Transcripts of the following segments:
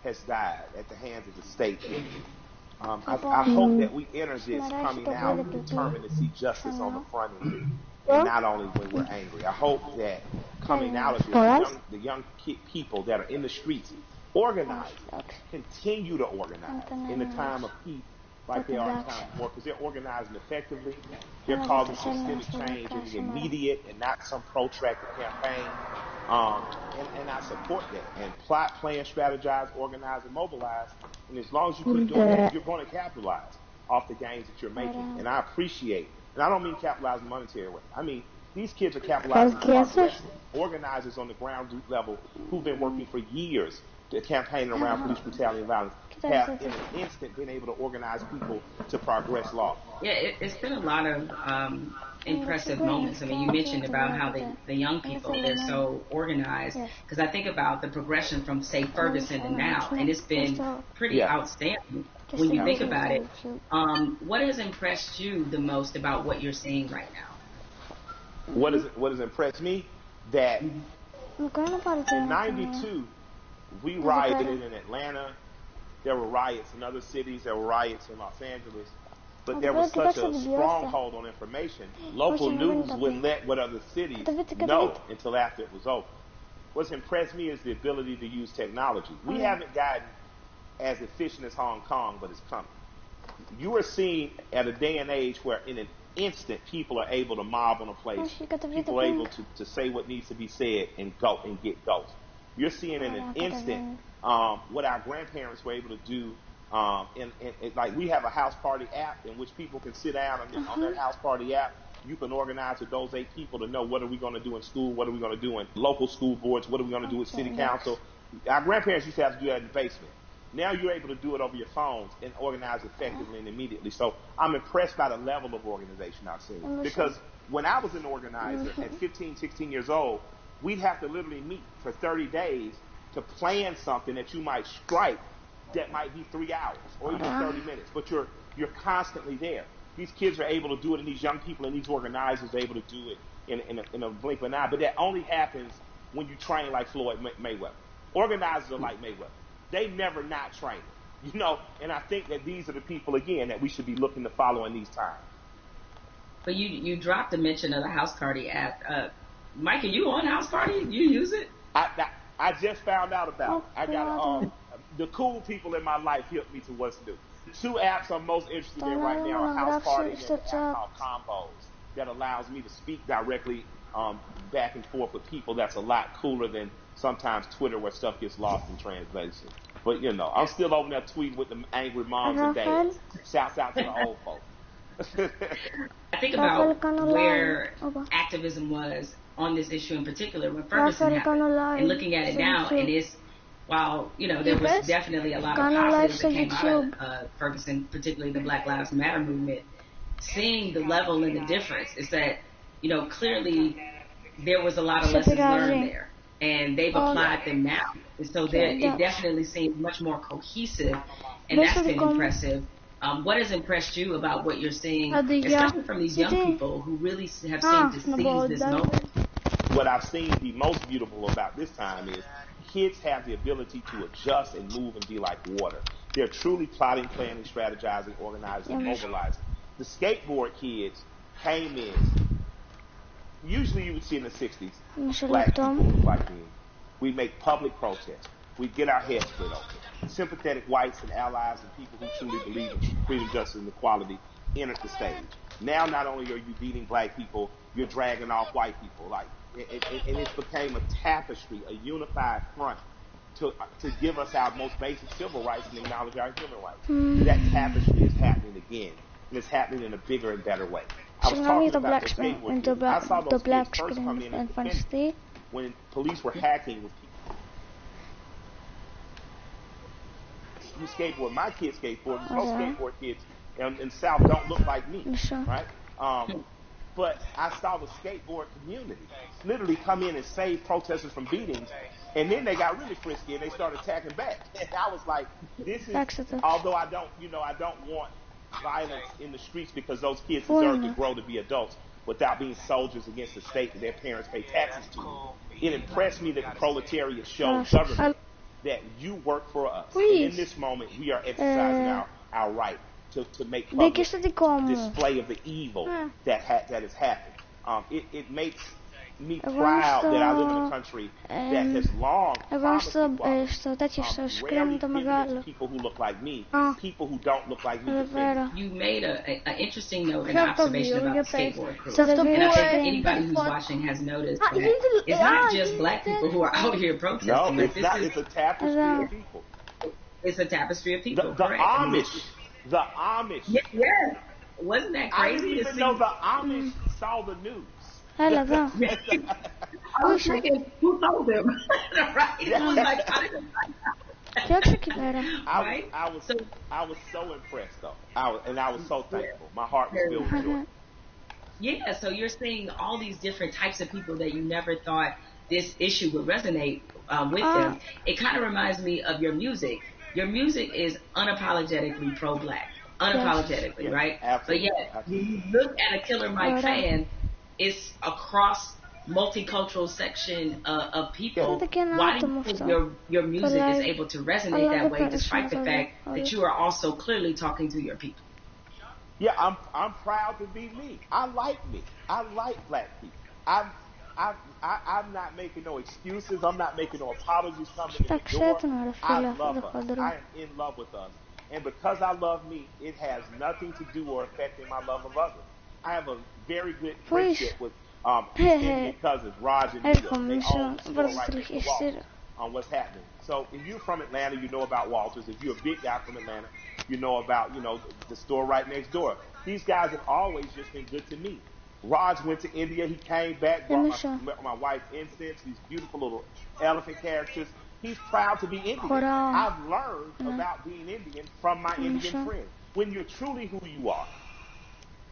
has died at the hands of the state here. I hope that we enter this coming out determined to see justice on the front end, and not only when we're angry. I hope that coming out of this, the young people that are in the streets organize, continue to organize in the time of peace like they are in time of war, because they're organizing effectively. They're causing systemic change in the immediate and not some protracted campaign. And I support that. And plot, plan, strategize, organize, and mobilize. And as long as you keep doing that, you're going to capitalize off the gains that you're making. And I appreciate, and I don't mean capitalize in a monetary way. I mean, these kids are capitalizing on organizers on the ground level who've been working for years to campaign around police brutality and violence have in an instant been able to organize people to progress law. Yeah, it's been a lot of impressive moments. I mean, you mentioned about how the young people, they're so organized. Because I think about the progression from, say, Ferguson to now, and it's been pretty outstanding when you think about it. What has impressed you the most about what you're seeing right now? What has impressed me? That in '92, we rioted in Atlanta. There were riots in other cities. There were riots in Los Angeles. But there was such a stronghold on information. Local news wouldn't let what other cities know until after it was over. What's impressed me is the ability to use technology. We haven't gotten as efficient as Hong Kong, but it's coming. You are seeing at a day and age where in an instant people are able to mob on a place. People are able to say what needs to be said and go and get ghosts. You're seeing in an instant what our grandparents were able to do. Like we have a house party app in which people can sit down on their house party app. You can organize with those 8 people to know what are we going to do in school, what are we going to do in local school boards, what are we going to do with city council. Our grandparents used to have to do that in the basement. Now you're able to do it over your phones and organize effectively and immediately. So I'm impressed by the level of organization I've seen. Because when I was an organizer at 15, 16 years old, we'd have to literally meet for 30 days to plan something that you might strike that might be 3 hours or even 30 minutes. But you're constantly there. These kids are able to do it, and these young people and these organizers are able to do it in a blink of an eye. But that only happens when you train like Floyd Mayweather. Organizers are like Mayweather. They never not train, and I think that these are the people, again, that we should be looking to follow in these times. But you dropped a mention of the House Party app. Mike, are you on House Party? You use it? I just found out about it. I got the cool people in my life helped me to what's new. 2 apps I'm most interested in right now are House Party and an app called Combos that allows me to speak directly back and forth with people. That's a lot cooler than sometimes Twitter where stuff gets lost in translation. But, I'm still over there tweeting with the angry moms and dads. Shouts out to the old folks. I think about where activism was on this issue in particular when Ferguson happened, and looking at it now, and it's, while, there was definitely a lot of positives that came out of Ferguson, particularly the Black Lives Matter movement, seeing the level and the difference is that, clearly there was a lot of lessons learned there, and they've applied them now. And so it definitely seems much more cohesive, and that's been impressive. What has impressed you about what you're seeing, especially from these young people who really have seemed to seize this moment? What I've seen be most beautiful about this time is kids have the ability to adjust and move and be like water. They're truly plotting, planning, strategizing, organizing, and mobilizing. The skateboard kids came in. Usually you would see in the 60s, black people, white men. We make public protests. We get our heads split open. Sympathetic whites and allies and people who truly believe in freedom, justice, and equality entered the stage. Now not only are you beating black people, you're dragging off white people. And it became a tapestry, a unified front to give us our most basic civil rights and acknowledge our human rights. That tapestry is happening again, and it's happening in a bigger and better way. I was talking about the skateboard kids. I saw those kids first come in independently when police were hacking with people. You skateboard, my kids skateboard, most skateboard kids in the South don't look like me, right? But I saw the skateboard community literally come in and save protesters from beatings, and then they got really frisky and they started attacking back. And I was like, this is, although I don't want violence in the streets because those kids deserve to grow to be adults without being soldiers against the state that their parents pay taxes to. It impressed me that the proletariat showed government that you work for us. And in this moment, we are exercising our right to make public display of the evil that has happened. It makes me proud that I live in a country that has long promised rarely visited people who look like me, people who don't look like me. You made an interesting note and observation about the skateboard crew. And I think anybody who's watching has noticed that it's not just black people who are out here protesting. No, it's not. It's a tapestry of people. It's a tapestry of people. The Amish. The Amish. Yeah. Wasn't that crazy? I didn't even know the Amish saw the news. Έλα εδώ. I was thinking, who told them? Right? It was like, how did Κοιτάξτε εκεί πέρα. I was so impressed though. I was so thankful. My heart was filled with joy. Yeah, so you're seeing all these different types of people that you never thought this issue would resonate with them. It kind of reminds me of your music. Your music is unapologetically pro-black. Unapologetically, yes. Right? Absolutely. But yet, when you look at a Killer Mike fan, it's across multicultural section of people. Why do you think your music is able to resonate that way, despite the fact that you are also clearly talking to your people? Yeah, I'm proud to be me. I like me. I like black people. I'm not making no excuses. I'm not making no apologies coming in the door. I love us. I am in love with us. And because I love me, it has nothing to do or affecting my love of others. I have a very good friendship with Indian cousins, Raj and Neil. They own the store right next to Walters on what's happening. So if you're from Atlanta, you know about Walters. If you're a big guy from Atlanta, you know about, the store right next door. These guys have always just been good to me. Raj went to India. He came back, brought my wife incense, these beautiful little elephant characters. He's proud to be Indian. I've learned about being Indian from my Indian friends. When you're truly who you are,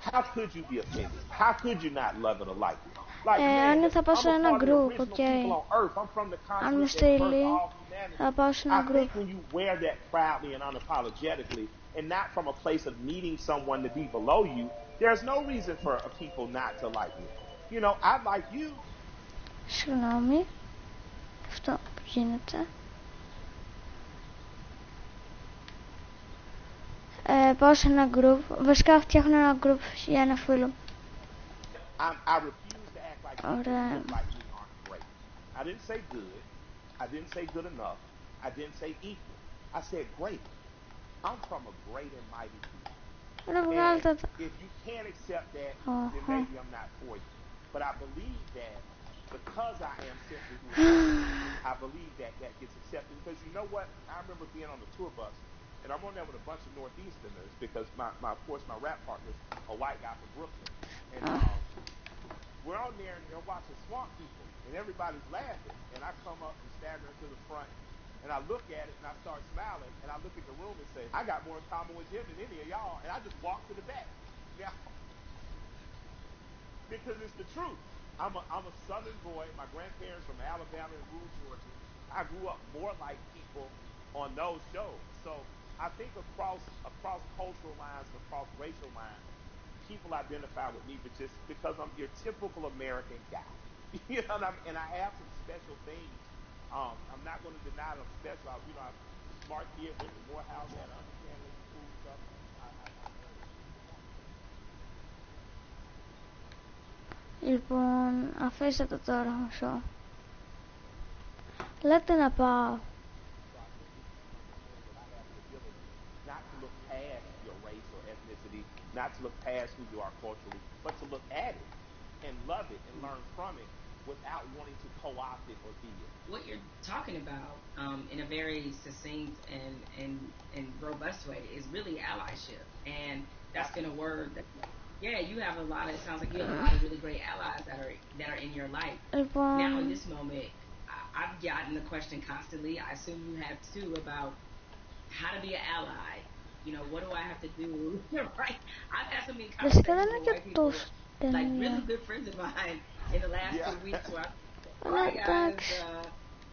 how could you be offended? How could you not love it or like it? Like, αν θα πάω σε ένα group, αν με στείλει, θα πάω σε ένα group. I think when you wear that proudly and unapologetically, and not from a place of needing someone to be below you, there's no reason for people not to like you. I like you. Συγγνώμη, αυτό που γίνεται. Πάω σε ένα group. Βασικά φτιάχνω ένα group για ένα φίλο. Ωραία. I didn't say good. I didn't say good enough. I didn't say equal. I said great. I'm from a great and mighty people. And if you can't accept that, then maybe I'm not for you. But I believe that because I am simply who I am, I believe that gets accepted. Because you know what? I remember being on the tour bus. And I'm on there with a bunch of Northeasterners because of course, my rap partner's a white guy from Brooklyn. And we're on there and they're watching Swamp People and everybody's laughing. And I come up and stagger into the front and I look at it and I start smiling and I look at the room and say, I got more in common with him than any of y'all. And I just walk to the back. Now, because it's the truth. I'm a Southern boy. My grandparents from Alabama and rural Georgia. I grew up more like people on those shows. So I think across cultural lines, across racial lines, people identify with me, but just because I'm your typical American guy. And I have some special things. I'm not going to deny that I'm special. I'm a smart kid, went to Morehouse, had understanding cool stuff. Λοιπόν, αφήστε το τώρα, μισό. Λέτε να πάω. Not to look past your race or ethnicity, not to look past who you are culturally, but to look at it and love it and learn from it without wanting to co-opt it or be it. What you're talking about in a very succinct and robust way is really allyship. And that's been a word that, you have a lot of, it sounds like you have a lot of really great allies that are in your life. Now in this moment, I've gotten the question constantly, I assume you have too, about how to be an ally. What do I have to do? Right? I've had so many conversations with white people, like really good friends of mine in the last 2 weeks where right, guys,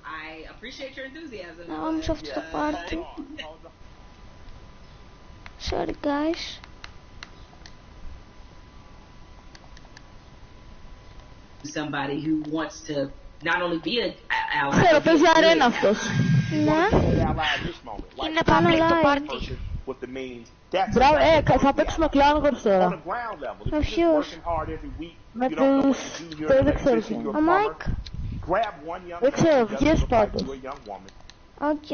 I appreciate your enthusiasm. I'm off to the party. Sorry guys. Somebody who wants to not only be an ally, Ξέρω, παίζει αρένα αυτός. Είναι public το πάρτι. Μπράβο, θα παίξουμε Clown Wars τώρα. Με ποιους? Με τους... δεν ξέρω. Ο Μάικ? Δεν ξέρω, βγες πάντως. Οκ,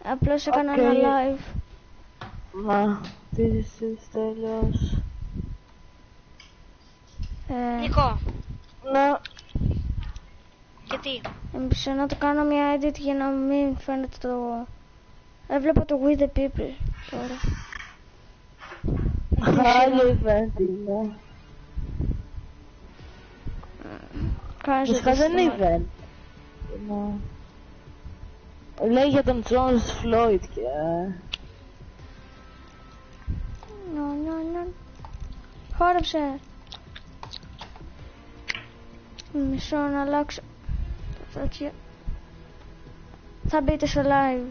απλώς έκανα ένα live. Μα, τι τέλος. Νικό. Ναι. Γιατί? Μισό να το κάνω μια edit για να μην φαίνεται το... Έβλεπα το With the People τώρα. Άλλο event είναι. Φυσικά δεν είναι event. Λέει για τον Jones Floyd και... Χόρεψε. Μισό να αλλάξω. Θα μπείτε στο live.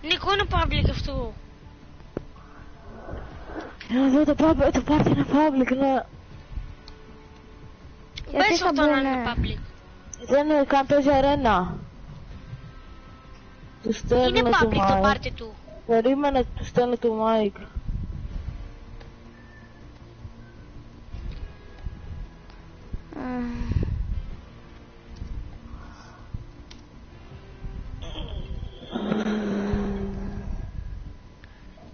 Νικό, είναι public αυτό. Εδώ το πάρτι είναι public, ναι. Πες αυτό να είναι public. Δεν είναι καν, παίζει αρένα. Του στέλνω είναι του public το πάρτι του. Περίμενε, του στέλνω του Μάικ.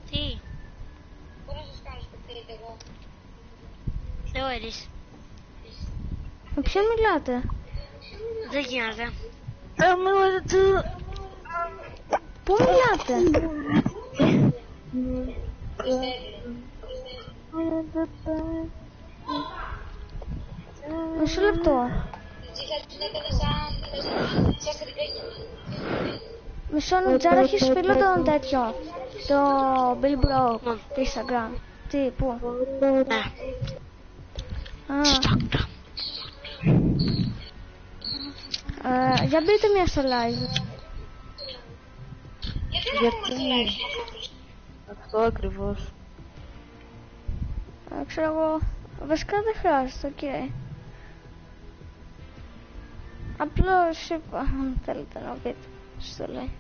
Τι? Πού να σας κάνω σπιτήρετε εγώ? Λέω Ελής. Με ποιον μιλάτε? Δεν γίνεται. Πού μιλάτε? Μισό λεπτό. Μισό Τζάρα, έχεις φίλο τον τέτοιο, το Bill Bro, το Instagram. Τι, πού? Ναι. Για μπείτε μια στο live. Γιατί? Αυτό ακριβώς. Ξέρω εγώ, βασικά δεν χρειάζεται, οκ. Απλώς είπα, αν θέλετε να πείτε, στο λέει.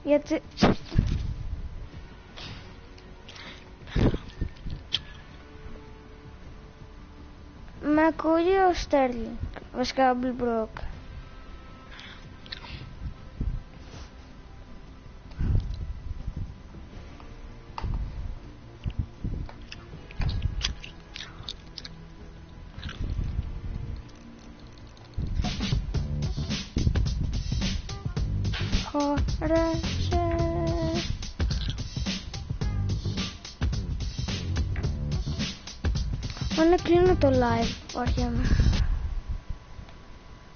Γιατί... Με ακούει ο Στέρλινγκ, βασικά ο Μπιλμπρόκ. Χόρεψε. Μόνο κλείνω το live, όχι εμένα.